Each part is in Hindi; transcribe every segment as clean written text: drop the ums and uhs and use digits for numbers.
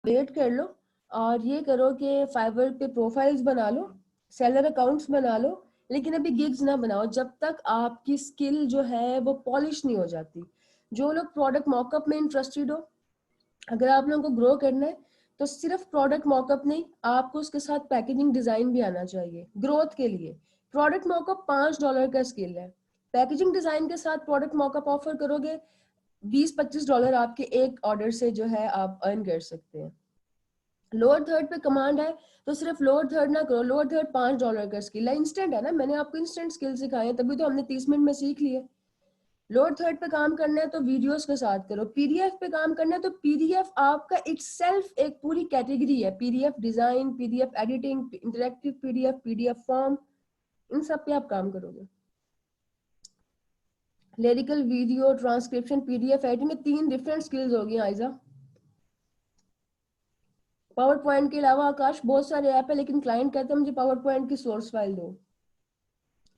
वेट कर लो और ये करो कि फाइवर पे प्रोफाइल्स बना लो, सेलर अकाउंट्स बना लो, लेकिन अभी गिग्स ना बनाओ जब तक आपकी स्किल जो है वो पॉलिश नहीं हो जाती। जो लोग प्रोडक्ट मॉकअप में इंटरेस्टेड हो, अगर आप लोगों को ग्रो करना है तो सिर्फ प्रोडक्ट मॉकअप नहीं, आपको उसके साथ पैकेजिंग डिजाइन भी आना चाहिए ग्रोथ के लिए। प्रोडक्ट मॉकअप $5 का स्किल है, पैकेजिंग डिजाइन के साथ प्रोडक्ट मॉकअप ऑफर करोगे, $20-25 आपके एक ऑर्डर से जो है आप अर्न कर सकते हैं। लोअर थर्ड पे कमांड है तो सिर्फ लोअर थर्ड ना करो, लोअर थर्ड $5 का स्किल है, इंस्टेंट है ना, मैंने आपको इंस्टेंट स्किल सिखाए हैं, तभी तो हमने 30 मिनट में सीख लिए। लोअर थर्ड पे काम करना है तो वीडियोस के साथ करो, पीडीएफ पे काम करना है तो पीडीएफ आपका इटसेल्फ एक पूरी कैटेगरी है, PDF design, PDF editing, interactive PDF, PDF form, इन सब पे आप काम करोगे। Lyrical video, transcription, PDF editing, 3 different skills होगी आयजा। पावर पॉइंट के अलावा आकाश बहुत सारे ऐप है, लेकिन क्लाइंट कहते हैं मुझे पावर पॉइंट की सोर्स फाइल दो।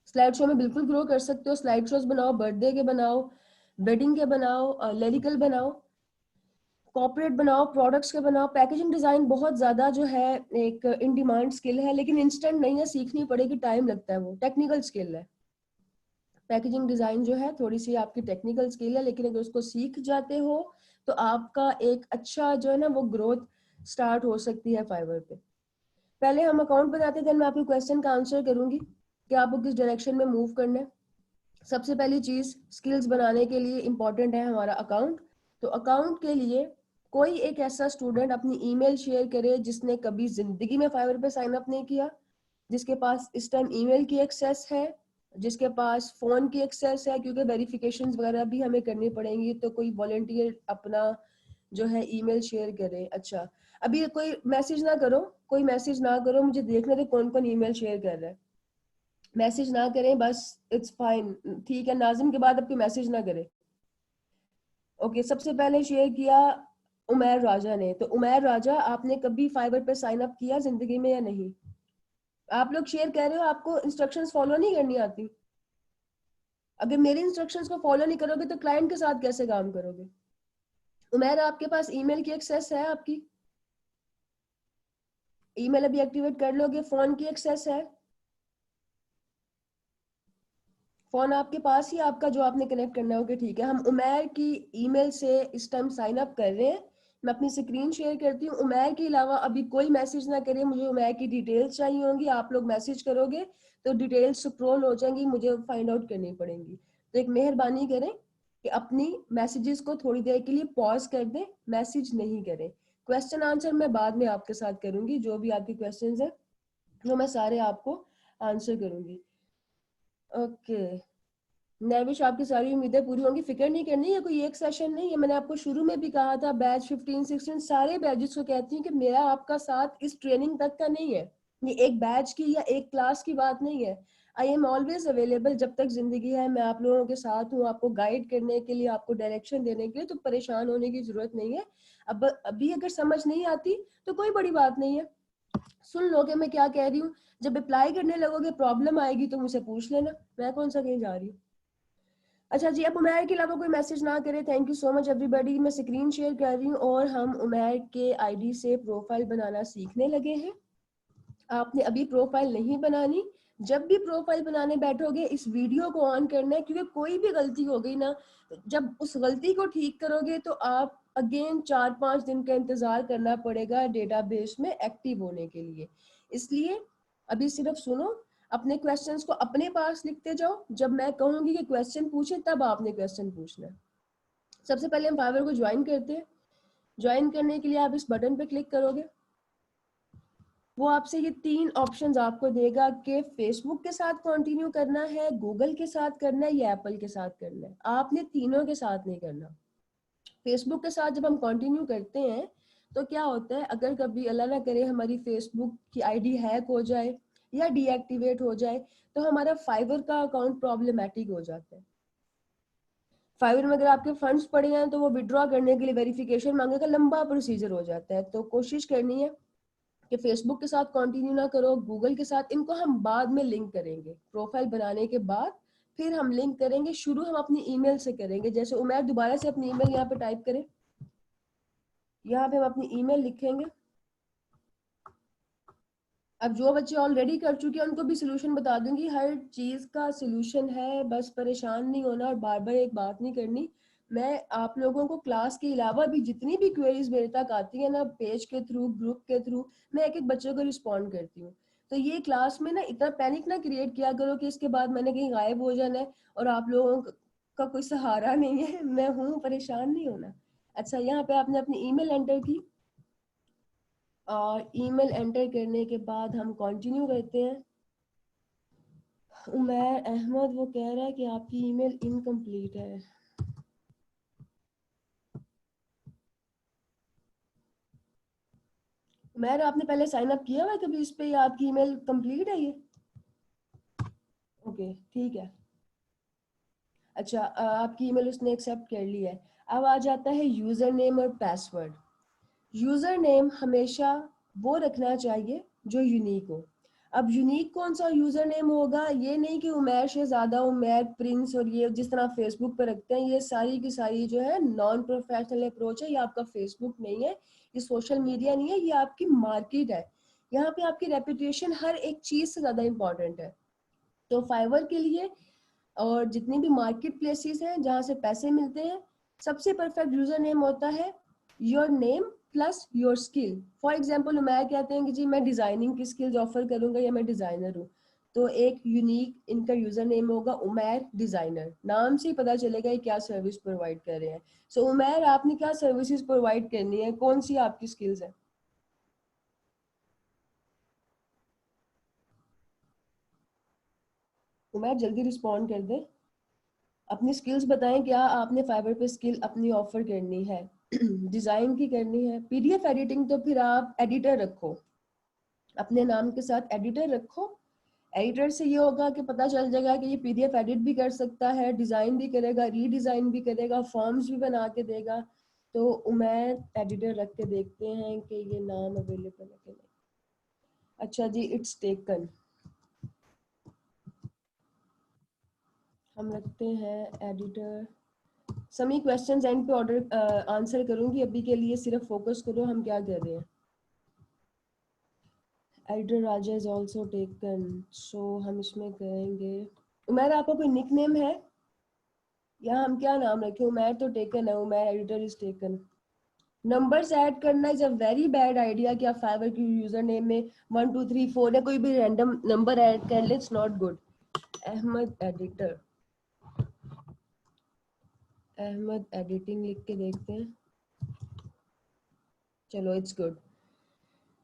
स्लाइड शो में बिल्कुल ग्रो कर सकते हो, स्लाइड शोज बनाओ, बर्थडे के बनाओ, वेडिंग के बनाओ, लिरिकल बनाओ, कॉर्पोरेट बनाओ, प्रोडक्ट्स के बनाओ। पैकेजिंग डिजाइन बहुत ज्यादा जो है एक इन डिमांड स्किल है, लेकिन इंस्टेंट नहीं है, सीखनी पड़ेगी, टाइम लगता है, वो टेक्निकल स्किल है। पैकेजिंग डिजाइन जो है थोड़ी सी आपकी टेक्निकल स्किल है, लेकिन अगर उसको सीख जाते हो तो आपका एक अच्छा जो है ना वो ग्रोथ स्टार्ट हो सकती है फाइवर पे। पहले हम अकाउंट बनाते थे, मैं आपके क्वेश्चन का आंसर करूंगी कि आपको किस डायरेक्शन में मूव करना है। सबसे पहली चीज स्किल्स बनाने के लिए इंपॉर्टेंट है हमारा अकाउंट। तो अकाउंट के लिए कोई एक ऐसा स्टूडेंट अपनी ईमेल शेयर करे जिसने कभी जिंदगी में फाइवर पे साइन अप नहीं किया, जिसके पास इस टाइम ईमेल की एक्सेस है, जिसके पास फोन की एक्सेस है, क्योंकि वेरिफिकेशंस वगैरह भी हमें करनी पड़ेंगी, तो कोई वॉलंटियर अपना जो है ईमेल शेयर करे। अच्छा, अभी कोई मैसेज ना करो, कोई मैसेज ना करो, मुझे देखने दो कौन कौन ईमेल शेयर कर रहा है। मैसेज ना करें बस, इट्स फाइन, ठीक है, नाजिम के बाद अब कोई मैसेज ना करे। ओके, सबसे पहले शेयर किया उमैर राजा ने। तो उमैर राजा, आपने कभी फाइवर पे साइन अप किया जिंदगी में या नहीं? आप लोग शेयर कर रहे हो, आपको इंस्ट्रक्शंस फॉलो नहीं करनी आती। अगर मेरी इंस्ट्रक्शंस को फॉलो नहीं करोगे तो क्लाइंट के साथ कैसे काम करोगे? उमैर, आपके पास ईमेल की एक्सेस है? आपकी ईमेल अभी एक्टिवेट कर लोगे? फोन की एक्सेस है? फोन आपके पास ही आपका जो आपने कनेक्ट करना है? ओके ठीक है, हम उमैर की ईमेल से इस टाइम साइन अप कर रहे हैं। मैं अपनी स्क्रीन शेयर करती हूँ। उमैर के अलावा अभी कोई मैसेज ना करे, मुझे उमैर की डिटेल्स चाहिए होंगी। आप लोग मैसेज करोगे तो डिटेल्स स्क्रॉल हो जाएंगी, मुझे फाइंड आउट करनी पड़ेंगी। तो एक मेहरबानी करें कि अपनी मैसेजेस को थोड़ी देर के लिए पॉज कर दें, मैसेज नहीं करें। क्वेश्चन आंसर मैं बाद में आपके साथ करूंगी, जो भी आपके क्वेश्चंस हैं वो मैं सारे आपको आंसर करूंगी। ओके नैविश, आपकी सारी उम्मीदें पूरी होंगी, फिक्र नहीं करनी। ये कोई एक सेशन नहीं है, मैंने आपको शुरू में भी कहा था, बैच 15-16 सारे बैचेस को कहती हूँ कि मेरा आपका साथ इस ट्रेनिंग तक का नहीं है, ये एक बैच की या एक क्लास की बात नहीं है। आई एम ऑलवेज अवेलेबल, जब तक जिंदगी है मैं आप लोगों के साथ हूँ, आपको गाइड करने के लिए, आपको डायरेक्शन देने के लिए, तो परेशान होने की जरूरत नहीं है। अब अभी अगर समझ नहीं आती तो कोई बड़ी बात नहीं है, सुन लोगे मैं क्या कह रही हूँ। जब अप्लाई करने लगोगे प्रॉब्लम आएगी तो मुझसे पूछ लेना, मैं कौन सा कहीं जा रही हूँ। अच्छा जी, अब उमैर के अलावा कोई मैसेज ना करे। Thank you so much everybody. मैं स्क्रीन शेयर कर रही हूँ और हम उमैर के आईडी से प्रोफाइल बनाना सीखने लगे हैं। आपने अभी प्रोफाइल नहीं बनानी, जब भी प्रोफाइल बनाने बैठोगे इस वीडियो को ऑन करना है, क्योंकि कोई भी गलती हो गई ना, जब उस गलती को ठीक करोगे तो आप अगेन 4-5 दिन का इंतजार करना पड़ेगा डेटाबेस में एक्टिव होने के लिए। इसलिए अभी सिर्फ सुनो, अपने क्वेश्चंस को अपने पास लिखते जाओ, जब मैं कहूंगी कि क्वेश्चन पूछे तब आपने क्वेश्चन पूछना है। सबसे पहले हम फाइवर को ज्वाइन करते हैं। ज्वाइन करने के लिए आप इस बटन पे क्लिक करोगे, वो आपसे ये 3 ऑप्शंस आपको देगा कि फेसबुक के साथ कंटिन्यू करना है, गूगल के साथ करना है या एप्पल के साथ करना है। आपने तीनों के साथ नहीं करना। फेसबुक के साथ जब हम कंटिन्यू करते हैं तो क्या होता है, अगर कभी अल्लाह ना करे हमारी फेसबुक की आईडी हैक हो जाए या डीएक्टिवेट हो जाए तो हमारा फाइवर का अकाउंट प्रॉब्लमेटिक हो जाता है। फाइवर में अगर आपके फंड्स पड़े हैं तो वो विड्रॉ करने के लिए वेरिफिकेशन मांगेगा, लंबा प्रोसीजर हो जाता है। तो कोशिश करनी है कि फेसबुक के साथ कंटिन्यू ना करो, गूगल के साथ, इनको हम बाद में लिंक करेंगे, प्रोफाइल बनाने के बाद फिर हम लिंक करेंगे। शुरू हम अपनी ईमेल से करेंगे, जैसे उमैर दोबारा से अपनी ईमेल यहाँ पे टाइप करें, यहाँ पे हम अपनी ईमेल लिखेंगे। अब जो बच्चे ऑलरेडी कर चुके हैं उनको भी सोल्यूशन बता दूंगी, हर चीज का सोल्यूशन है, बस परेशान नहीं होना और बार बार एक बात नहीं करनी। मैं आप लोगों को क्लास के अलावा भी जितनी भी क्वेरीज मेरे तक आती है ना, पेज के थ्रू, ग्रुप के थ्रू, मैं एक एक बच्चे को रिस्पॉन्ड करती हूँ। तो ये क्लास में ना इतना पैनिक ना क्रिएट किया करो कि इसके बाद मैंने कहीं गायब हो जाना है और आप लोगों का कोई सहारा नहीं है। मैं हूँ, परेशान नहीं होना। अच्छा, यहाँ पे आपने अपनी ईमेल एंटर की और ईमेल एंटर करने के बाद हम कंटिन्यू करते हैं। उमैर अहमद वो कह रहा है कि आपकी ईमेल इनकम्प्लीट है। उमैर, आपने पहले साइन अप किया हुआ है कभी इस पे, या आपकी ईमेल कंप्लीट है ये? ओके, ठीक है। अच्छा, आपकी ईमेल उसने एक्सेप्ट कर ली है। अब आ जाता है यूजर नेम और पासवर्ड। यूजर नेम हमेशा वो रखना चाहिए जो यूनिक हो। अब यूनिक कौन सा यूजर नेम होगा, ये नहीं कि उमैर शहजादा, उमैर प्रिंस और ये जिस तरह फेसबुक पर रखते हैं, ये सारी की सारी जो है नॉन प्रोफेशनल अप्रोच है। ये आपका फेसबुक नहीं है, ये सोशल मीडिया नहीं है, ये आपकी मार्केट है। यहाँ पे आपकी रेपुटेशन हर एक चीज से ज्यादा इंपॉर्टेंट है। तो फाइवर के लिए और जितनी भी मार्केट प्लेसेस हैं जहाँ से पैसे मिलते हैं, सबसे परफेक्ट यूजर नेम होता है your name plus your skill. For example Umair कहते हैं कि जी मैं डिजाइनिंग की स्किल्स ऑफर करूंगा या मैं डिजाइनर हूँ, तो एक यूनिक इनका यूजर नेम होगा उमैर डिजाइनर। नाम से ही पता चलेगा ये क्या सर्विस प्रोवाइड कर रहे हैं। सो उमैर, आपने क्या सर्विसेज प्रोवाइड करनी है, कौन सी आपकी स्किल्स है? उमैर जल्दी रिस्पॉन्ड कर दे, अपनी स्किल्स बताएं, क्या आपने फाइवर पे स्किल अपनी ऑफर करनी है? डिजाइन की करनी है, पीडीएफ एडिटिंग, तो फिर आप एडिटर रखो, अपने नाम के साथ एडिटर रखो। एडिटर से ये होगा कि पता चल जाएगा कि ये पीडीएफ एडिट भी कर सकता है, डिजाइन भी करेगा, रीडिजाइन भी करेगा, फॉर्म्स भी बना के देगा। तो उमैर एडिटर रख के देखते हैं कि ये नाम अवेलेबल है कि नहीं। अच्छा जी, इट्स टेकन, हम रखते हैं एडिटर। समी क्वेश्चंस एंड पे ऑर्डर आंसर करूंगी, अभी के लिए सिर्फ फोकस करो हम क्या कर रहे हैं। Editor Raja is also taken, so हम इसमें करेंगे। उमैर, आपका कोई निक नेम है या हम क्या नाम रखें? उमैर तो टेकन है, Umair editor is taken. Numbers add करना is a very bad idea कि आप फाइवर की यूजर नेम में 1 2 3 4 या कोई भी रैंडम नंबर ऐड कर ले, it's not good. Ahmed editor, Ahmed editing लिख के देखते हैं। चलो, इट्स गुड,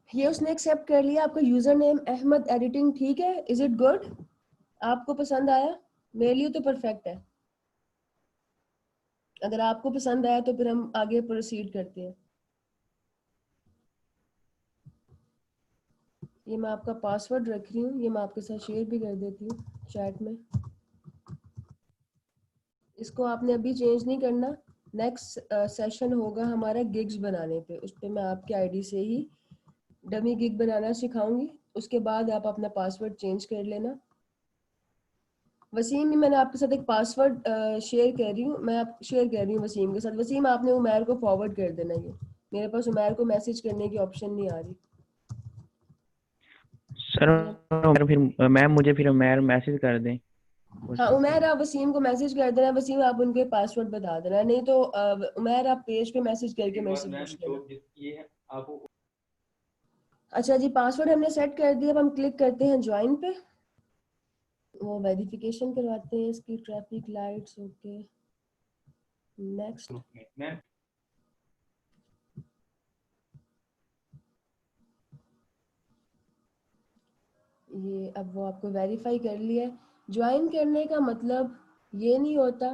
ये उसने एक्सेप्ट कर लिया। आपका यूजर नेम अहमद एडिटिंग, ठीक है? Is it good? आपको पसंद आया? मेरे लिए तो परफेक्ट है। अगर आपको पसंद आया तो फिर हम आगे प्रोसीड करते हैं। ये मैं आपका पासवर्ड रख रही हूँ, ये मैं आपके साथ शेयर भी कर देती हूँ चैट में। इसको आपने अभी चेंज नहीं करना। नेक्स्ट सेशन होगा हमारा गिग्स बनाने पे, उस पे मैं आपके आईडी से ही डमी गिग बनाना सिखाऊंगी। उसके बाद आप अपना पासवर्ड चेंज कर लेना। वसीम, मैंने आपके साथ एक पासवर्ड शेयर कर रही हूँ, मैं आप शेयर कर रही हूँ वसीम के साथ। वसीम, आपने उमैर को फॉरवर्ड कर देना, ये मेरे पास उमैर को मैसेज करने की ऑप्शन नहीं आ रही सर। फिर मैम मुझे फिर मैम मैसेज कर दें। हाँ उमैर, आप वसीम को मैसेज कर देना। वसीम, आप उनके पासवर्ड बता देना, नहीं तो उमैर आप पेज पे मैसेज करके मेरे से पूछ लेना। अच्छा जी, पासवर्ड हमने सेट कर दिया। अब हम क्लिक करते हैं ज्वाइन पे, वो वेरिफिकेशन करवाते हैं इसकी, ट्रैफिक लाइट्स, ओके, नेक्स्ट। ये अब वो आपको वेरीफाई कर लिया है। ज्वाइन करने का मतलब ये नहीं होता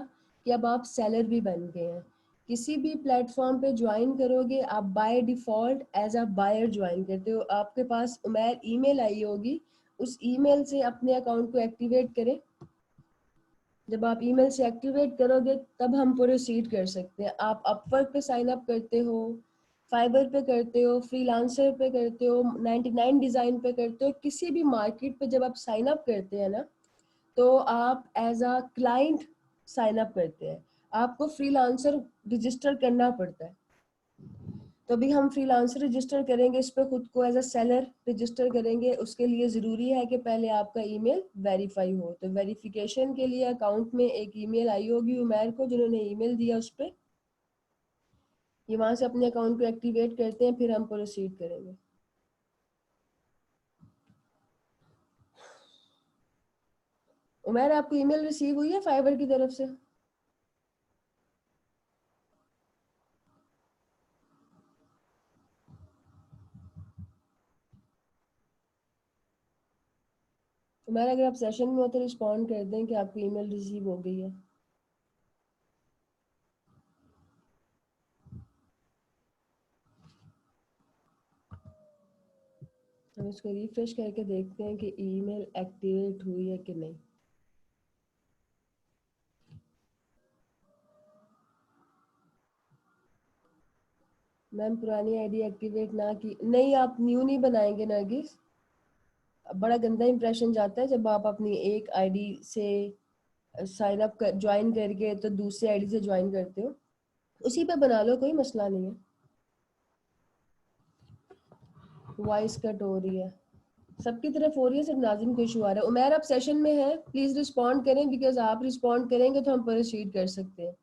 कि अब आप सेलर भी बन गए हैं। किसी भी प्लेटफॉर्म पे ज्वाइन करोगे आप by default as a buyer join करते हो। आपके पास उमैर ईमेल आई होगी, उस ईमेल से अपने अकाउंट को एक्टिवेट करें। जब आप ईमेल से एक्टिवेट करोगे तब हम प्रोसीड कर सकते हैं। आप अपवर्क पे साइन अप करते हो, फाइबर पे करते हो, फ्रीलांसर पे करते हो, 99 डिजाइन पे करते हो, किसी भी मार्केट पे जब आप साइन अप करते हैं ना, तो आप as a client sign up करते हैं। आपको फ्रीलांसर रजिस्टर करना पड़ता है। तो अभी हम फ्रीलांसर रजिस्टर करेंगे, इस पर खुद को एज अ सेलर रजिस्टर करेंगे। उसके लिए ज़रूरी है कि पहले आपका ईमेल वेरीफाई हो। तो वेरिफिकेशन के लिए अकाउंट में एक ईमेल आई होगी उमैर को, जिन्होंने ईमेल दिया उस पर, ये वहाँ से अपने अकाउंट को एक्टिवेट करते हैं, फिर हम प्रोसीड करेंगे। उमैर, आपको ईमेल रिसीव हुई है फाइबर की तरफ से? उमैर, अगर आप सेशन में हो तो रिस्पॉन्ड कर दें कि आपकी ईमेल रिसीव हो गई है। हम इसको रिफ्रेश करके देखते हैं कि ईमेल एक्टिवेट हुई है कि नहीं। मैम, पुरानी आईडी एक्टिवेट ना की, नहीं, आप न्यू नहीं बनाएंगे नरगिस। बड़ा गंदा इंप्रेशन जाता है जब आप अपनी एक आईडी से साइन अप कर ज्वाइन करके तो दूसरी आईडी से ज्वाइन करते हो। उसी पे बना लो, कोई मसला नहीं है। वॉइस कट हो रही है, सबकी तरफ हो रही है, सिर्फ नाज़िम को इशू आ रहा है। उमैर, आप सेशन में हैं, प्लीज रिस्पॉन्ड करें, बिकॉज आप रिस्पॉन्ड करेंगे तो हम प्रोसीड कर सकते हैं।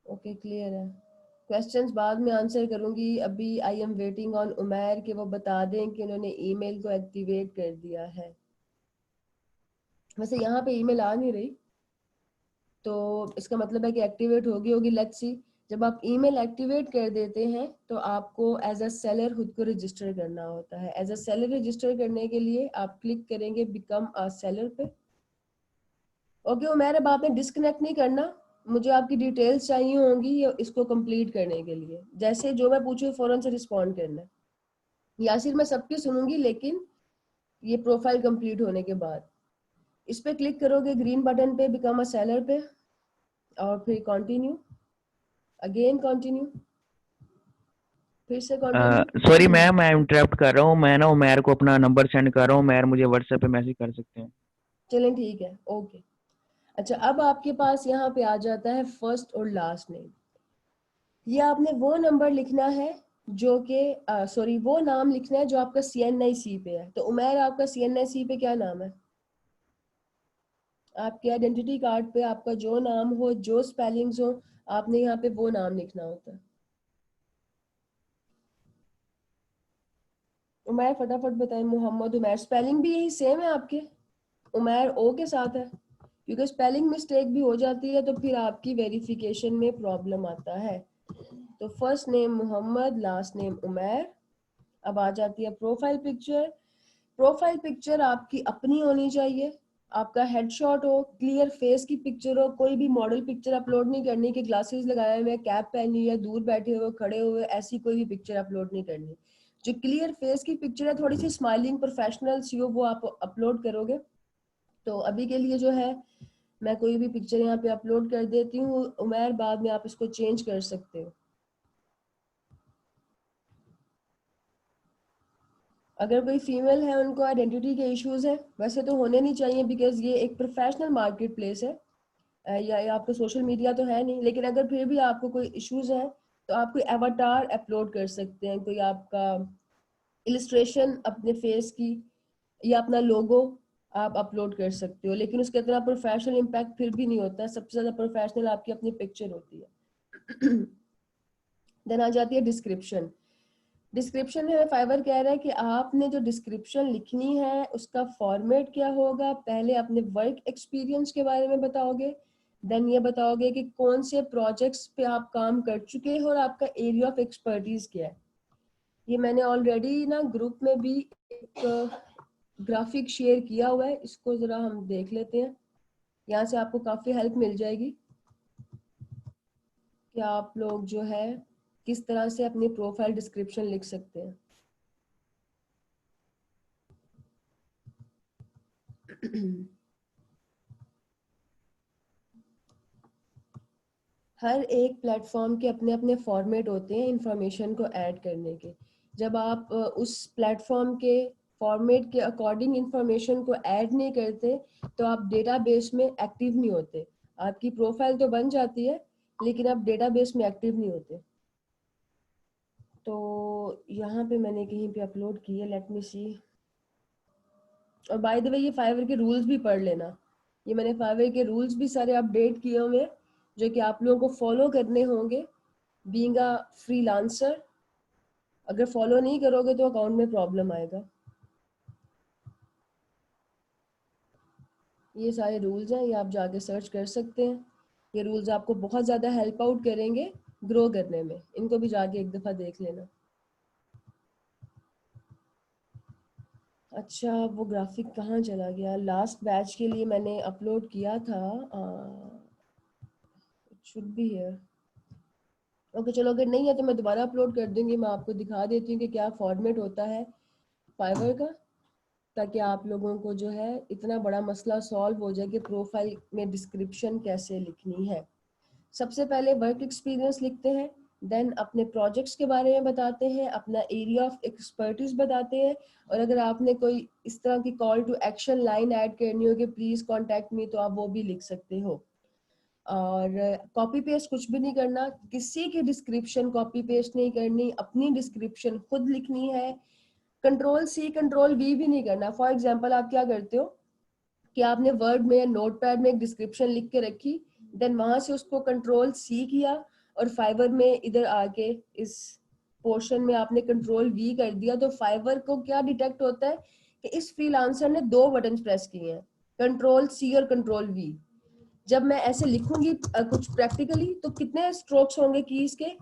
ओके, क्लियर है। क्वेश्चंस बाद में आंसर करूंगी, अभी I am waiting on Umair कि वो बता दें कि उन्होंने ईमेल को एक्टिवेट कर दिया है। वैसे यहाँ पे ईमेल आ नहीं रही, तो इसका मतलब है कि एक्टिवेट होगी होगी। Let's see. जब आप ईमेल एक्टिवेट कर देते हैं तो आपको एज अ सेलर खुद को रजिस्टर करना होता है। एज अ सेलर रजिस्टर करने के लिए आप क्लिक करेंगे बिकम अ सेलर पे। ओके उमैर, अब आपने डिस्कनेक्ट नहीं करना, मुझे आपकी डिटेल्स चाहिए होंगी ये इसको कंप्लीट करने के लिए। जैसे जो मैं पूछूँ फौरन से रिस्पॉन्ड करना है। यासिर, मैं सबकी सुनूंगी, लेकिन ये प्रोफाइल कंप्लीट होने के बाद इस पे क्लिक करोगे ग्रीन बटन पे बिकम अ सेलर पे, और फिर कंटिन्यू, अगेन कंटिन्यू, फिर से कंटिन्यू। सॉरी मैम, मैं इंटरप्ट कर रहा हूँ। मैं ना उमैर को अपना नंबर सेंड कर रहा हूँ। उमैर मुझे व्हाट्सएप पे मैसेज कर सकते हैं। चलें, ठीक है, ओके। अच्छा, अब आपके पास यहाँ पे आ जाता है फर्स्ट और लास्ट नेम। ये आपने वो नंबर लिखना है जो कि सॉरी, वो नाम लिखना है जो आपका CNIC पे है। तो उमैर, आपका CNIC पे क्या नाम है? आपके आइडेंटिटी कार्ड पे आपका जो नाम हो, जो स्पेलिंग्स हो, आपने यहाँ पे वो नाम लिखना होता है। उमैर, फटाफट बताएं। मोहम्मद उमैर, स्पेलिंग भी यही सेम है आपके? उमैर ओ के साथ है, क्योंकि स्पेलिंग मिस्टेक भी हो जाती है तो फिर आपकी वेरिफिकेशन में प्रॉब्लम आता है। तो first name Mohammad, last name Umair. अब आ जाती है प्रोफाइल पिक्चर। प्रोफाइल पिक्चर आपकी अपनी होनी चाहिए, आपका हेडशॉट हो, क्लियर फेस की पिक्चर हो, कोई भी मॉडल पिक्चर अपलोड नहीं करनी कि ग्लासेस लगाए हुए, कैप पहनी है, दूर बैठे हुए, खड़े हुए, ऐसी कोई भी पिक्चर अपलोड नहीं करनी। जो क्लियर फेस की पिक्चर है, थोड़ी सी स्माइलिंग प्रोफेशनल सी हो, वो आप अपलोड करोगे। तो अभी के लिए जो है, मैं कोई भी पिक्चर यहाँ पे अपलोड कर देती हूँ। उमैर, बाद में आप इसको चेंज कर सकते हो अगर कोई फीमेल है, उनको आइडेंटिटी के इश्यूज हैं। वैसे तो होने नहीं चाहिए, बिकॉज ये एक प्रोफेशनल मार्केट प्लेस है, या आपको सोशल मीडिया तो है नहीं, लेकिन अगर फिर भी आपको कोई इश्यूज हैं तो आप कोई एवाटार अपलोड कर सकते हैं, कोई आपका इलिस्ट्रेशन अपने फेस की या अपना लोगो आप अपलोड कर सकते हो, लेकिन उसका इतना प्रोफेशनल इम्पैक्ट फिर भी नहीं होता। सबसे ज्यादा प्रोफेशनल आपकी अपनी पिक्चर होती है। देन आ जाती है डिस्क्रिप्शन। डिस्क्रिप्शन में फाइवर कह रहा है कि आपने जो डिस्क्रिप्शन लिखनी है उसका फॉर्मेट क्या होगा। पहले अपने वर्क एक्सपीरियंस के बारे में बताओगे, देन ये बताओगे कि कौन से प्रोजेक्ट्स पे आप काम कर चुके हो और आपका एरिया ऑफ एक्सपर्टीज क्या है। ये मैंने ऑलरेडी ना ग्रुप में भी एक ग्राफिक शेयर किया हुआ है, इसको जरा हम देख लेते हैं। यहाँ से आपको काफी हेल्प मिल जाएगी कि आप लोग जो है किस तरह से अपनी प्रोफाइल डिस्क्रिप्शन लिख सकते हैं। हर एक प्लेटफॉर्म के अपने अपने फॉर्मेट होते हैं इंफॉर्मेशन को ऐड करने के। जब आप उस प्लेटफॉर्म के फॉर्मेट के अकॉर्डिंग इंफॉर्मेशन को ऐड नहीं करते तो आप डेटाबेस में एक्टिव नहीं होते। आपकी प्रोफाइल तो बन जाती है लेकिन आप डेटाबेस में एक्टिव नहीं होते। तो यहाँ पे मैंने कहीं पे अपलोड की है, लेट मी सी। और बाय द वे ये फाइवर के रूल्स भी पढ़ लेना, ये मैंने फाइवर के रूल्स भी सारे अपडेट किए हुए हैं जो कि आप लोगों को फॉलो करने होंगे बीइंग अ फ्रीलांसर। अगर फॉलो नहीं करोगे तो अकाउंट में प्रॉब्लम आएगा। ये सारे रूल्स हैं, ये आप जाके सर्च कर सकते हैं। ये रूल्स आपको बहुत ज़्यादा हेल्प आउट करेंगे ग्रो करने में, इनको भी जाके एक दफ़ा देख लेना। अच्छा, वो ग्राफिक कहाँ चला गया? लास्ट बैच के लिए मैंने अपलोड किया था, शुड बी हियर। ओके चलो, अगर नहीं है तो मैं दोबारा अपलोड कर दूंगी। मैं आपको दिखा देती हूँ कि क्या फॉर्मेट होता है फाइवर का, ताकि आप लोगों को जो है इतना बड़ा मसला सॉल्व हो जाए कि प्रोफाइल में डिस्क्रिप्शन कैसे लिखनी है। सबसे पहले वर्क एक्सपीरियंस लिखते हैं, देन अपने प्रोजेक्ट्स के बारे में बताते हैं, अपना एरिया ऑफ एक्सपर्टीज बताते हैं, और अगर आपने कोई इस तरह की call to action line add करनी हो कि प्लीज कांटेक्ट मी, तो आप वो भी लिख सकते हो। और कॉपी पेस्ट कुछ भी नहीं करना, किसी की डिस्क्रिप्शन कॉपी पेस्ट नहीं करनी, अपनी डिस्क्रिप्शन खुद लिखनी है। कंट्रोल सी कंट्रोल वी भी नहीं करना। फॉर एग्जाम्पल आप क्या करते हो कि आपने वर्ड में या नोट पैड में एक डिस्क्रिप्शन लिख के रखी, देन वहां से उसको कंट्रोल सी किया और फाइवर में इधर आके इस पोर्शन में आपने कंट्रोल वी कर दिया, तो फाइवर को क्या डिटेक्ट होता है कि इस फ्रीलांसर ने दो बटन प्रेस किए हैं, कंट्रोल सी और कंट्रोल वी। जब मैं ऐसे लिखूंगी कुछ प्रैक्टिकली, तो कितने स्ट्रोक्स होंगे कीज के?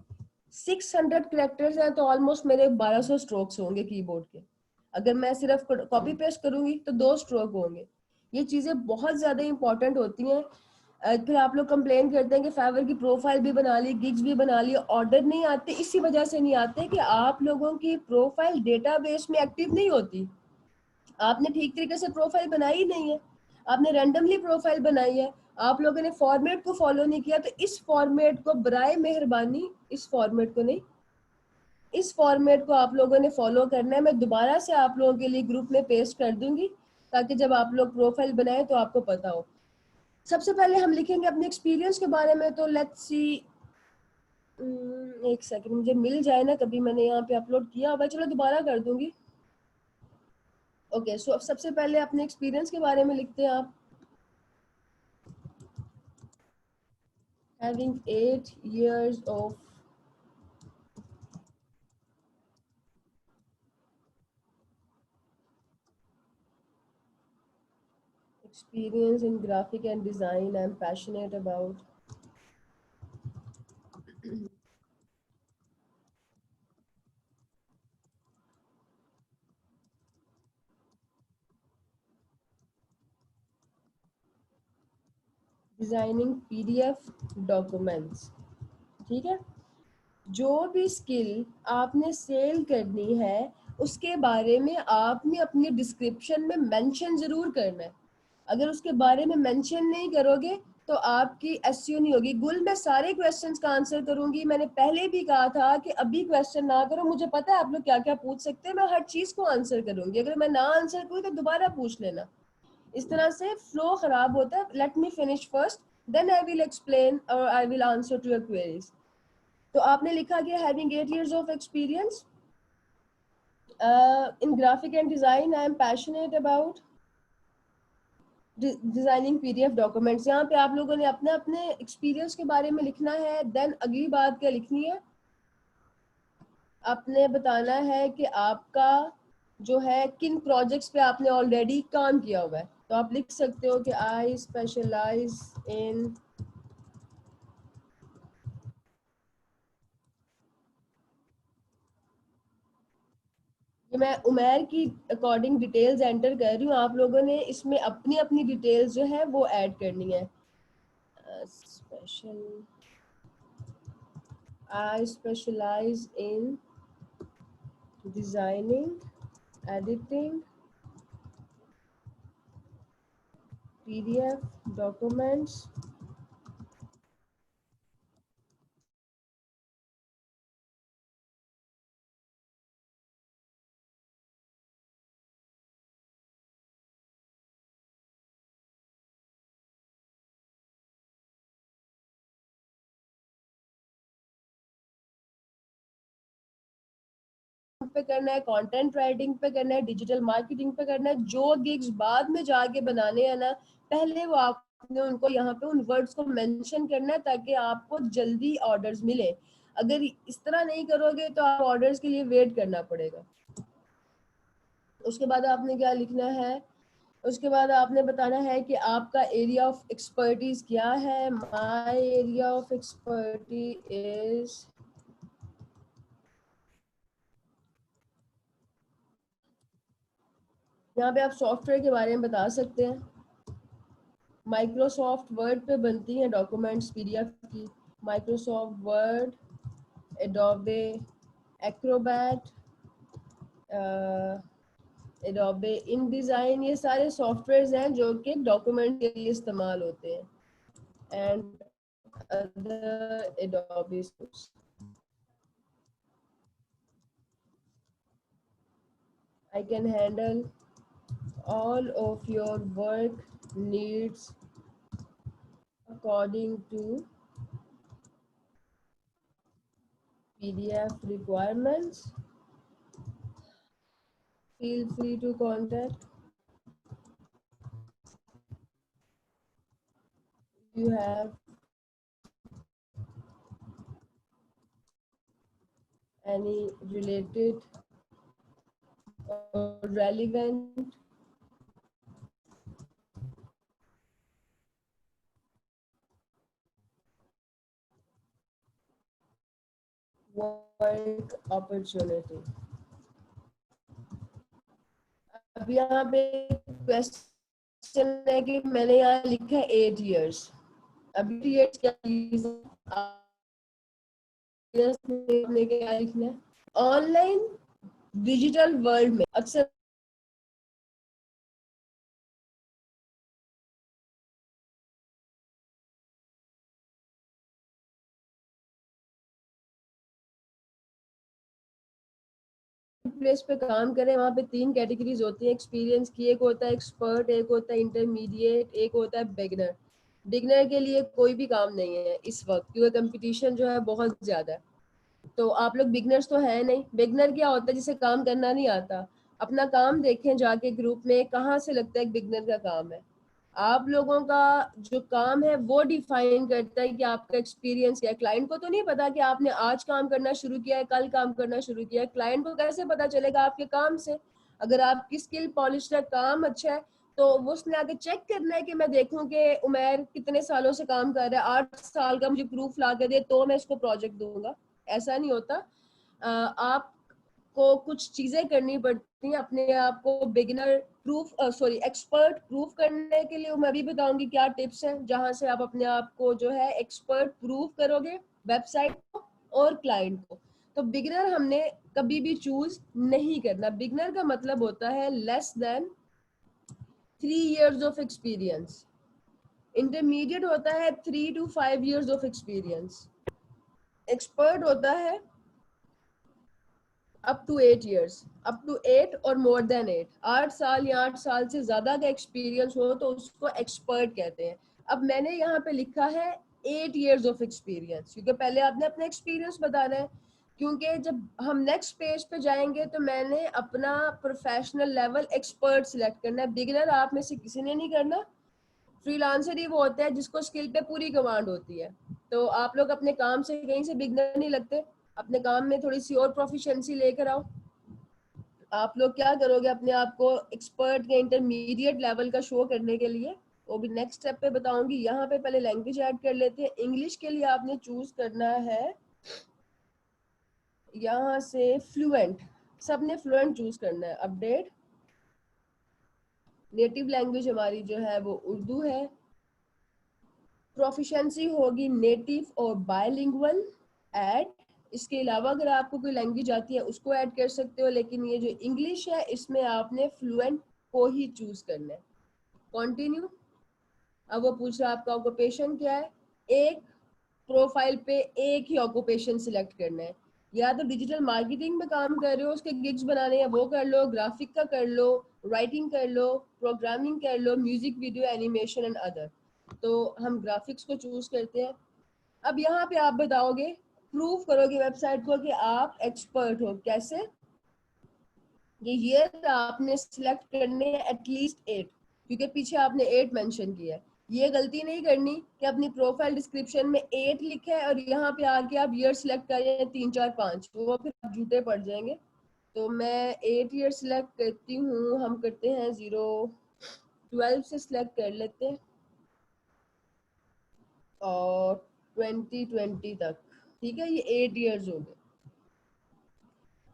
600 कैरेक्टर्स हैं, तो ऑलमोस्ट मेरे 1200 स्ट्रोक्स होंगे कीबोर्ड के। अगर मैं सिर्फ कॉपी पेस्ट करूंगी तो 2 स्ट्रोक होंगे। ये चीजें बहुत ज्यादा इंपॉर्टेंट होती हैं। फिर आप लोग कंप्लेन करते हैं कि फाइवर की प्रोफाइल भी बना ली, गिग्स भी बना ली, ऑर्डर नहीं आते। इसी वजह से नहीं आते कि आप लोगों की प्रोफाइल डेटाबेस में एक्टिव नहीं होती। आपने ठीक तरीके से प्रोफाइल बनाई ही नहीं है, आपने रैंडमली प्रोफाइल बनाई है, आप लोगों ने फॉर्मेट को फॉलो नहीं किया। तो इस फॉर्मेट को बराए मेहरबानी, इस फॉर्मेट को नहीं, इस फॉर्मेट को आप लोगों ने फॉलो करना है। मैं दोबारा से आप लोगों के लिए ग्रुप में पेस्ट कर दूंगी ताकि जब आप लोग प्रोफाइल बनाए तो आपको पता हो। सबसे पहले हम लिखेंगे अपने एक्सपीरियंस के बारे में। तो लेट्स सी, एक सेकंड मुझे मिल जाए ना, कभी मैंने यहाँ पे अपलोड किया होगा, चलो दोबारा कर दूंगी। ओके सो अब सबसे पहले अपने एक्सपीरियंस के बारे में लिखते हैं आप। Having 8 years of experience in graphic and design, I'm passionate about designing PDF documents। ठीक है, जो भी स्किल आपने सेल करनी है उसके बारे में आपने अपनी डिस्क्रिप्शन में मेंशन जरूर करना है। अगर उसके बारे में मेंशन नहीं करोगे तो आपकी एसईओ नहीं होगी। गुल, मैं सारे क्वेश्चंस का आंसर करूंगी। मैंने पहले भी कहा था कि अभी क्वेश्चन ना करो, मुझे पता है आप लोग क्या क्या पूछ सकते हैं, मैं हर चीज को आंसर करूंगी। अगर मैं ना आंसर करूँ तो दोबारा पूछ लेना। इस तरह से फ्लो खराब होता है। Let me finish first, then I will explain और I will answer to your queries. तो आपने लिखा कि having 8 years of experience in graphic and design, I am passionate about designing PDF documents. यहाँ पे आप लोगों ने अपने अपने एक्सपीरियंस के बारे में लिखना है। देन अगली बात क्या लिखनी है, आपने बताना है कि आपका जो है किन प्रोजेक्ट्स पे आपने ऑलरेडी काम किया हुआ है। तो आप लिख सकते हो कि आई स्पेशलाइज इन, ये मैं उमेर की अकॉर्डिंग डिटेल्स एंटर कर रही हूँ, आप लोगों ने इसमें अपनी अपनी डिटेल्स जो है वो ऐड करनी है। Special, I specialize in designing, editing PDF documents पे करना है, कंटेंट राइटिंग पे करना है, डिजिटल मार्केटिंग पे करना है, जो गिग्स बाद में जाके बनाने हैं ना, पहले वो आपने उनको यहाँ पे उन वर्ड्स को मेंशन करना है ताकि आपको जल्दी ऑर्डर्स मिले। अगर इस तरह नहीं करोगे तो आप ऑर्डर्स के लिए वेट करना पड़ेगा। उसके बाद आपने क्या लिखना है, उसके बाद आपने बताना है कि आपका एरिया ऑफ एक्सपर्टीज क्या है। My area of expertise is, यहाँ पे आप सॉफ्टवेयर के बारे में बता सकते हैं। माइक्रोसॉफ्ट वर्ड पे बनती हैं डॉक्यूमेंट्स पीडीएफ की, Microsoft Word, Adobe Acrobat, Adobe InDesign, ये सारे सॉफ्टवेयर्स हैं जो कि डॉक्यूमेंट के लिए इस्तेमाल होते हैं। And other Adobe tools. I can handle all of your work needs according to PDF requirements. Feel free to contact. You have any related or relevant work opportunity. अब यहाँ पे क्वेश्चन है कि मैंने यहाँ लिखा है 8 years। अब 8 years क्या चीज़ है? आपने क्या लिखना है? ऑनलाइन डिजिटल वर्ल्ड में अक्सर प्लेस पे काम करें, वहाँ पे 3 कैटेगरीज होती हैं एक्सपीरियंस की। एक होता है एक्सपर्ट, एक होता है इंटरमीडिएट, एक होता है बिगनर। बिगनर के लिए कोई भी काम नहीं है इस वक्त, क्योंकि कंपटीशन जो है बहुत ज़्यादा है। तो आप लोग बिगनर्स तो है नहीं। बिगनर क्या होता है? जिसे काम करना नहीं आता। अपना काम देखें जाके ग्रुप में, कहाँ से लगता है बिगनर का काम है। आप लोगों का जो काम है वो डिफाइन करता है कि आपका एक्सपीरियंस क्या है। क्लाइंट को तो नहीं पता कि आपने आज काम करना शुरू किया है, कल काम करना शुरू किया है। क्लाइंट को कैसे पता चलेगा? आपके काम से। अगर आपकी स्किल पॉलिश है, काम अच्छा है, तो वो उसने आगे चेक करना है कि मैं देखूं कि उमैर कितने सालों से काम कर रहा है, 8 साल का मुझे प्रूफ ला के दे तो मैं इसको प्रोजेक्ट दूंगा। ऐसा नहीं होता। आपको कुछ चीजें करनी पड़ती हैं अपने आप को beginner proof, sorry expert proof करने के लिए। मैं अभी बताऊंगी क्या टिप्स हैं जहां से आप अपने आप को जो है एक्सपर्ट प्रूफ करोगे, वेबसाइट को और क्लाइंट को। तो बिगिनर हमने कभी भी चूज नहीं करना। बिगिनर का मतलब होता है less than 3 years of experience. Intermediate होता है 3 to 5 years of experience. Expert होता है up to 8 years, up to 8 और मोर देन 8, 8 साल या 8 साल से ज्यादा का एक्सपीरियंस हो तो उसको एक्सपर्ट कहते हैं। अब मैंने यहाँ पे लिखा है 8 years ऑफ एक्सपीरियंस, क्योंकि पहले आपने अपना एक्सपीरियंस बताना है। क्योंकि जब हम नेक्स्ट पेज पे जाएंगे तो मैंने अपना प्रोफेशनल लेवल एक्सपर्ट सिलेक्ट करना है। बिगिनर आप में से किसी ने नहीं करना। फ्रीलांसर ही वो होता है जिसको स्किल पे पूरी कमांड होती है। तो आप लोग अपने काम से कहीं से बिगनर नहीं लगते। अपने काम में थोड़ी सी और प्रोफिशिएंसी लेकर आओ। आप लोग क्या करोगे अपने आप को एक्सपर्ट या इंटरमीडिएट लेवल का शो करने के लिए, वो भी नेक्स्ट स्टेप पे बताऊंगी। यहाँ पे पहले लैंग्वेज ऐड कर लेते हैं। इंग्लिश के लिए आपने चूज करना है यहाँ से फ्लुएंट। सबने फ्लुएंट चूज करना है। अपडेट। नेटिव लैंग्वेज हमारी जो है वो उर्दू है। प्रोफिशिएंसी होगी नेटिव और बायलिंगुअल। ऐड। इसके अलावा अगर आपको कोई लैंग्वेज आती है उसको ऐड कर सकते हो, लेकिन ये जो इंग्लिश है इसमें आपने फ्लुएंट को ही चूज करना है। कंटिन्यू। अब वो पूछ रहा है आपका ऑक्यूपेशन क्या है। एक प्रोफाइल पे एक ही ऑक्यूपेशन सिलेक्ट करना है। या तो डिजिटल मार्केटिंग में काम कर रहे हो, उसके गिग्स बनाने हैं वो कर लो, ग्राफिक का कर लो, राइटिंग कर लो, प्रोग्रामिंग कर लो, music video animation and other. तो हम ग्राफिक्स को चूज करते हैं। अब यहाँ पे आप बताओगे, प्रूव करोगे वेबसाइट को कि आप एक्सपर्ट हो। कैसे? ये ईयर आपने सिलेक्ट करने हैं एटलीस्ट 8, क्योंकि पीछे आपने 8 मेंशन किया है। ये गलती नहीं करनी कि अपनी प्रोफाइल डिस्क्रिप्शन में 8 लिखा है और यहाँ पे आके आप ईयर सिलेक्ट करें 3 4 5, वो फिर आप झूठे पड़ जाएंगे। तो मैं 8 ईयर सिलेक्ट करती हूँ, हम करते हैं 0-12 से सिलेक्ट कर लेते हैं और 2020 तक। ठीक है, ये 8 ईयर्स हो गए।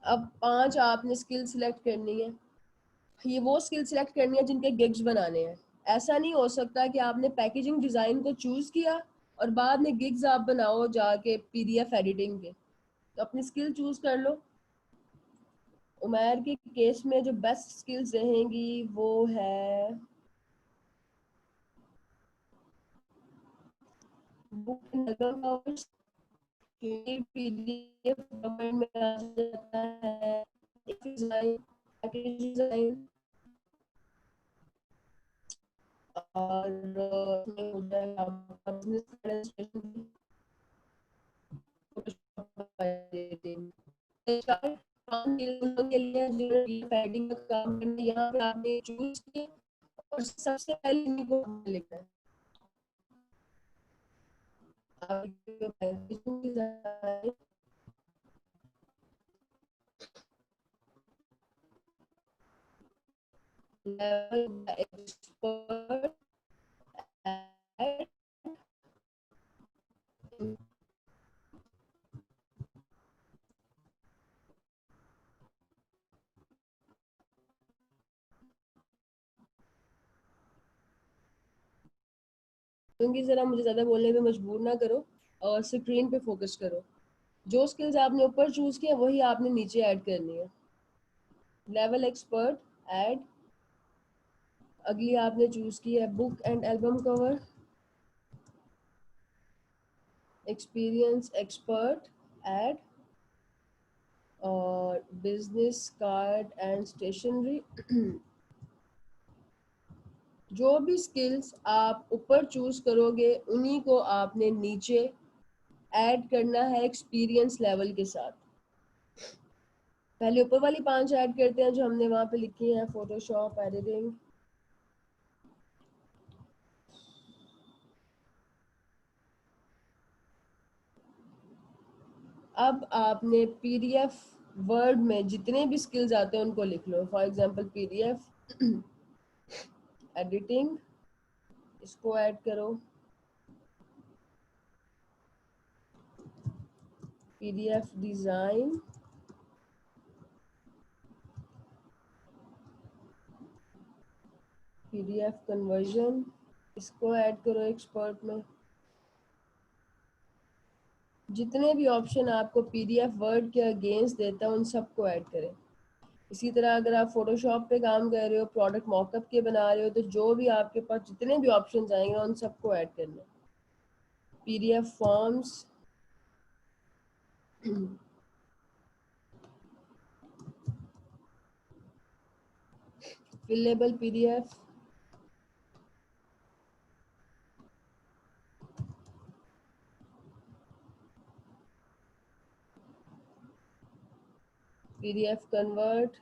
अब 5 आपने स्किल सिलेक्ट करनी है। ये वो स्किल सिलेक्ट करनी है जिनके गिग्स बनाने हैं। ऐसा नहीं हो सकता कि आपने पैकेजिंग डिज़ाइन को चूज़ किया और बाद में गिग्स आप बनाओ जाके पीडीएफ एडिटिंग के। तो अपनी स्किल चूज़ कर लो। उमैर के केस में जो बेस्ट स्किल्स रहेंगी वो है बुक एंड पीडीएफ फॉर्मेट में आ जाता है, डिजाइन, पैकेज डिजाइन, और इसमें हो जाएगा आपका बिजनेस एडमिनिस्ट्रेशन, के लिए जो पैडिंग का काम करना है, यहाँ पे आपने चूज किया और सबसे पहले इनको लिखना है। आपके packaging design, level expert at, क्योंकि जरा मुझे ज्यादा बोलने पे मजबूर ना करो और स्क्रीन पे फोकस करो। जो स्किल्स आपने ऊपर चूज किया वही आपने नीचे ऐड करनी है। लेवल एक्सपर्ट ऐड, अगली आपने चूज की है book and album cover, experience expert add, और बिजनेस कार्ड एंड स्टेशनरी। जो भी स्किल्स आप ऊपर चूज करोगे उन्हीं को आपने नीचे ऐड करना है एक्सपीरियंस लेवल के साथ। पहले ऊपर वाली 5 ऐड करते हैं जो हमने वहां पे लिखी हैं, फोटोशॉप एडिटिंग। अब आपने पीडीएफ वर्ड में जितने भी स्किल्स आते हैं उनको लिख लो। फॉर एग्जांपल पीडीएफ एडिटिंग, इसको ऐड करो। पीडीएफ डिजाइन, पीडीएफ कन्वर्जन, इसको ऐड करो एक्सपर्ट में। जितने भी ऑप्शन आपको पीडीएफ वर्ड के अगेंस्ट देता है उन सबको ऐड करें। इसी तरह अगर आप फोटोशॉप पे काम कर रहे हो, प्रोडक्ट मॉकअप के बना रहे हो, तो जो भी आपके पास जितने भी ऑप्शन आएंगे उन सबको ऐड करना। PDF forms, फिलेबल PDF, PDF convert.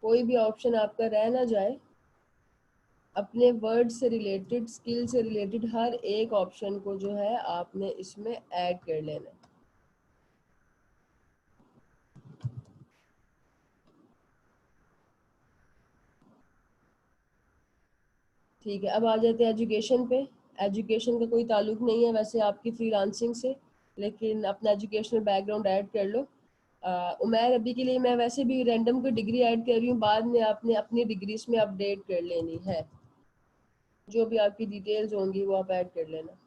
कोई भी ऑप्शन आपका रह ना जाए। अपने वर्ड से रिलेटेड, स्किल से रिलेटेड हर एक ऑप्शन को जो है आपने इसमें ऐड कर लेना। ठीक है, अब आ जाते हैं एजुकेशन पे। एजुकेशन का कोई ताल्लुक नहीं है वैसे आपकी फ्रीलांसिंग से, लेकिन अपना एजुकेशनल बैकग्राउंड ऐड कर लो। उमैर अभी के लिए मैं वैसे भी रैंडम कोई डिग्री ऐड कर रही हूँ, बाद में आपने अपनी डिग्री इसमें अपडेट कर लेनी है। जो भी आपकी डिटेल्स होंगी वो आप ऐड कर लेना।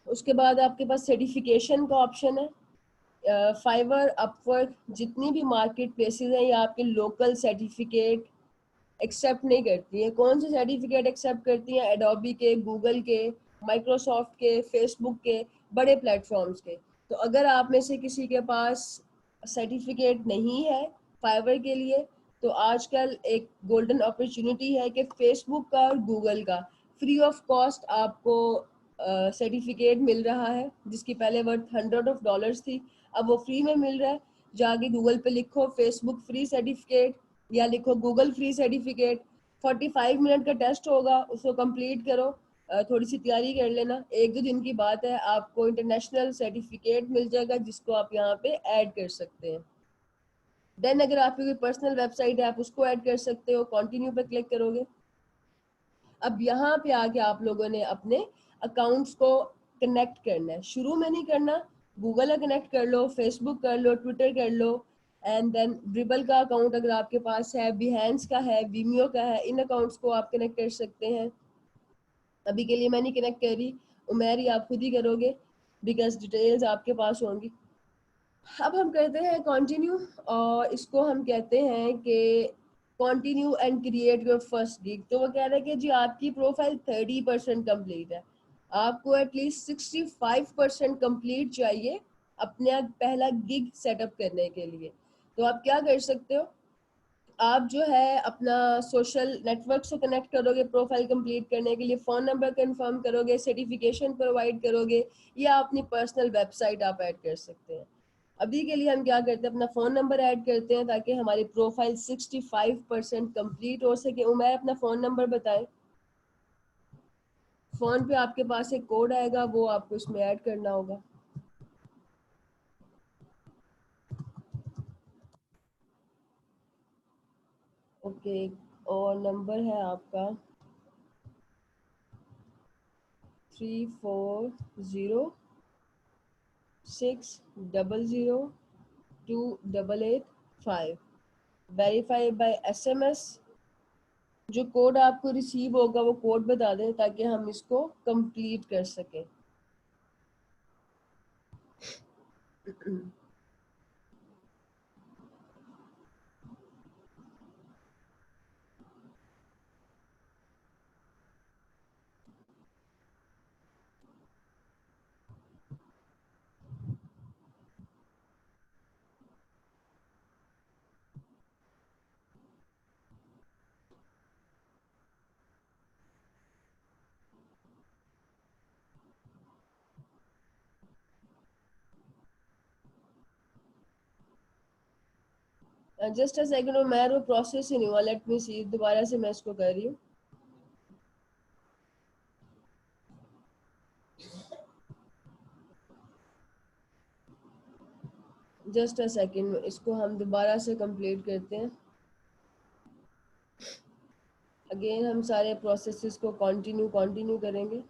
उसके बाद आपके पास सर्टिफिकेशन का ऑप्शन है। फाइवर, अपवर्क, जितनी भी मार्केट प्लेसेस हैं ये आपके लोकल सर्टिफिकेट एक्सेप्ट नहीं करती हैं। कौन से सर्टिफिकेट एक्सेप्ट करती हैं? एडोबी के, गूगल के, माइक्रोसॉफ्ट के, फेसबुक के, बड़े प्लेटफॉर्म्स के। तो अगर आप में से किसी के पास सर्टिफिकेट नहीं है फाइवर के लिए, तो आजकल एक गोल्डन अपॉर्चुनिटी है कि फेसबुक का और गूगल का फ्री ऑफ कॉस्ट आपको सर्टिफिकेट मिल रहा है, जिसकी पहले वर्थ $100 थी, अब वो फ्री में मिल रहा है। जाके गूगल पे लिखो फेसबुक फ्री सर्टिफिकेट या लिखो गूगल फ्री सर्टिफिकेट। 45 मिनट का टेस्ट होगा, उसको कंप्लीट करो, थोड़ी सी तैयारी कर लेना, 1-2 दिन की बात है, आपको इंटरनेशनल सर्टिफिकेट मिल जाएगा जिसको आप यहाँ पे ऐड कर सकते हैं। देन अगर आपकी कोई पर्सनल वेबसाइट है, आप उसको ऐड कर सकते हो, कंटिन्यू पे क्लिक करोगे। अब यहाँ पे आके आप लोगों ने अपने अकाउंट्स को कनेक्ट करना है। शुरू में नहीं करना, गूगल का कनेक्ट कर लो, फेसबुक कर लो, ट्विटर कर लो, एंड देन ड्रिबल का अकाउंट अगर आपके पास है, बिहेंस का है, विमियो का है, इन अकाउंट्स को आप कनेक्ट कर सकते हैं। अभी के लिए मैं नहीं कनेक्ट कर रही, उमेर ही आप खुद ही करोगे बिकॉज डिटेल्स आपके पास होंगी। अब हम करते हैं कंटिन्यू, और इसको हम कहते हैं कि continue and create your first gig. तो वो कह रहे हैं कि जी आपकी प्रोफाइल 30% कंप्लीट है, आपको एटलीस्ट 65% कंप्लीट चाहिए अपना पहला गिग सेटअप करने के लिए। तो आप क्या कर सकते हो, आप जो है अपना सोशल नेटवर्क से कनेक्ट करोगे प्रोफाइल कंप्लीट करने के लिए, फ़ोन नंबर कंफर्म करोगे, सर्टिफिकेशन प्रोवाइड करोगे, या अपनी पर्सनल वेबसाइट आप ऐड कर सकते हैं। अभी के लिए हम क्या करते हैं, अपना फ़ोन नंबर ऐड करते हैं ताकि हमारी प्रोफाइल 65% कंप्लीट हो सके। उमर अपना फ़ोन नंबर बताएं। फ़ोन पे आपके पास एक कोड आएगा, वो आपको इसमें ऐड करना होगा। ओके, और नंबर है आपका 3406002885, वेरीफाई बाय SMS। जो कोड आपको रिसीव होगा वो कोड बता दें ताकि हम इसको कंप्लीट कर सकें। जस्ट अ सेकंड, मैं वो प्रोसेस ही नहीं हुआ, लेट मी सी, दोबारा से मैं इसको कर रही हूँ। जस्ट अ सेकंड, इसको हम दोबारा से कंप्लीट करते हैं। अगेन हम सारे प्रोसेसेस को कंटिन्यू करेंगे।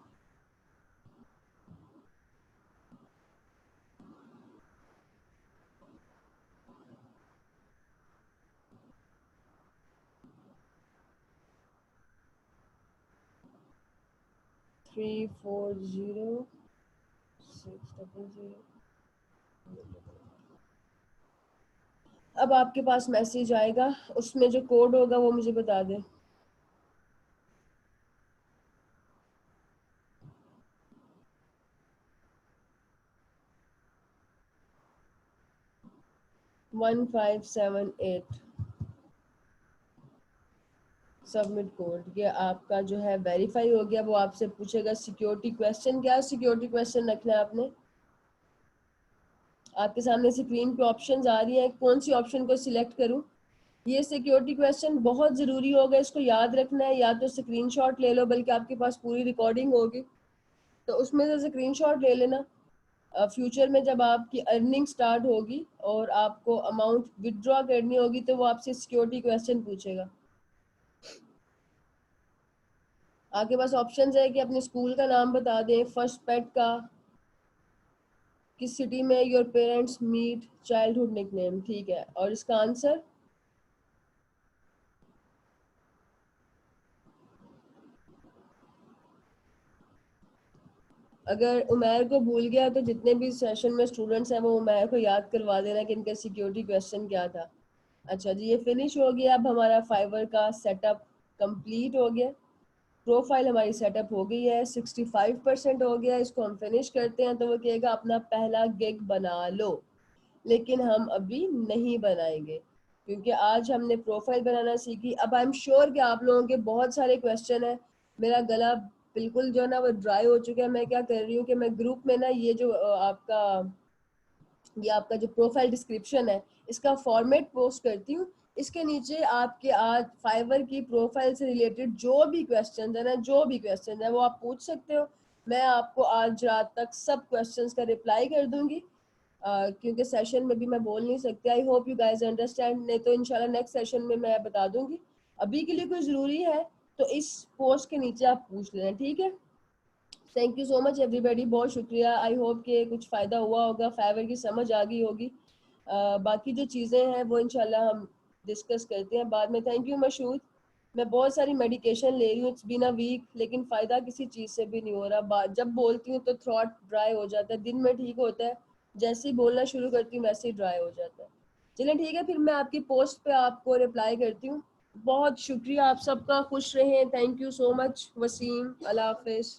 Three four zero 600। अब आपके पास मैसेज आएगा, उसमें जो कोड होगा वो मुझे बता दें। One 578 submit code. ये आपका जो है वेरीफाई हो गया। वो आपसे पूछेगा सिक्योरिटी क्वेश्चन, क्या सिक्योरिटी क्वेश्चन रखना है आपने। आपके सामने स्क्रीन पे ऑप्शंस आ रही है, कौन सी ऑप्शन को सिलेक्ट करूं। ये सिक्योरिटी क्वेश्चन बहुत ज़रूरी होगा, इसको याद रखना है। या तो स्क्रीनशॉट ले लो, बल्कि आपके पास पूरी रिकॉर्डिंग होगी तो उसमें से स्क्रीनशॉट ले लेना। फ्यूचर में जब आपकी अर्निंग स्टार्ट होगी और आपको अमाउंट विड्रॉ करनी होगी तो वो आपसे सिक्योरिटी क्वेश्चन पूछेगा। आपके पास ऑप्शंस है कि अपने स्कूल का नाम बता दें, फर्स्ट पेट का, किस सिटी में your parents meet, childhood nickname, ठीक है। और इसका आंसर अगर उमैर को भूल गया तो जितने भी सेशन में स्टूडेंट्स हैं वो उमैर को याद करवा देना कि इनका सिक्योरिटी क्वेश्चन क्या था। अच्छा जी, ये फिनिश हो गया। अब हमारा फाइवर का सेटअप कंप्लीट हो गया। प्रोफाइल हमारी सेटअप हो गई है, 65% हो गया। इसको हम फिनिश करते हैं तो वो कहेगा अपना पहला गिग बना लो, लेकिन हम अभी नहीं बनाएंगे क्योंकि आज हमने प्रोफाइल बनाना सीखी। अब आई एम श्योर कि आप लोगों के बहुत सारे क्वेश्चन है। मेरा गला बिल्कुल जो है ना वो ड्राई हो चुका है। मैं क्या कर रही हूँ कि मैं ग्रुप में ना ये जो आपका जो प्रोफाइल डिस्क्रिप्शन है इसका फॉर्मेट पोस्ट करती हूँ। इसके नीचे आपके आज फाइवर की प्रोफाइल से रिलेटेड जो भी क्वेश्चन है ना, जो भी क्वेश्चन है वो आप पूछ सकते हो। मैं आपको आज रात तक सब क्वेश्चंस का रिप्लाई कर दूंगी। क्योंकि सेशन में भी मैं बोल नहीं सकती। I hope you guys understand, नहीं तो इंशाल्लाह नेक्स्ट सेशन में मैं बता दूंगी। अभी के लिए कोई ज़रूरी है तो इस पोस्ट के नीचे आप पूछ लेना, ठीक है। Thank you so much everybody, बहुत शुक्रिया। आई होप कि कुछ फ़ायदा हुआ होगा, फाइवर की समझ आ गई होगी। बाकी जो चीज़ें हैं वो इंशाल्लाह हम डिस्कस करते हैं बाद में। Thank you Mashhood. मैं बहुत सारी मेडिकेशन ले रही हूँ, इट्स बीन अ वीक, लेकिन फ़ायदा किसी चीज़ से भी नहीं हो रहा। जब बोलती हूँ तो थ्रोट ड्राई हो जाता है, दिन में ठीक होता है, जैसे ही बोलना शुरू करती हूँ वैसे ही ड्राई हो जाता है। चलिए ठीक है, फिर मैं आपकी पोस्ट पे आपको रिप्लाई करती हूँ। बहुत शुक्रिया आप सबका, खुश रहें। Thank you so much Waseem, अल्लाह हाफिज़।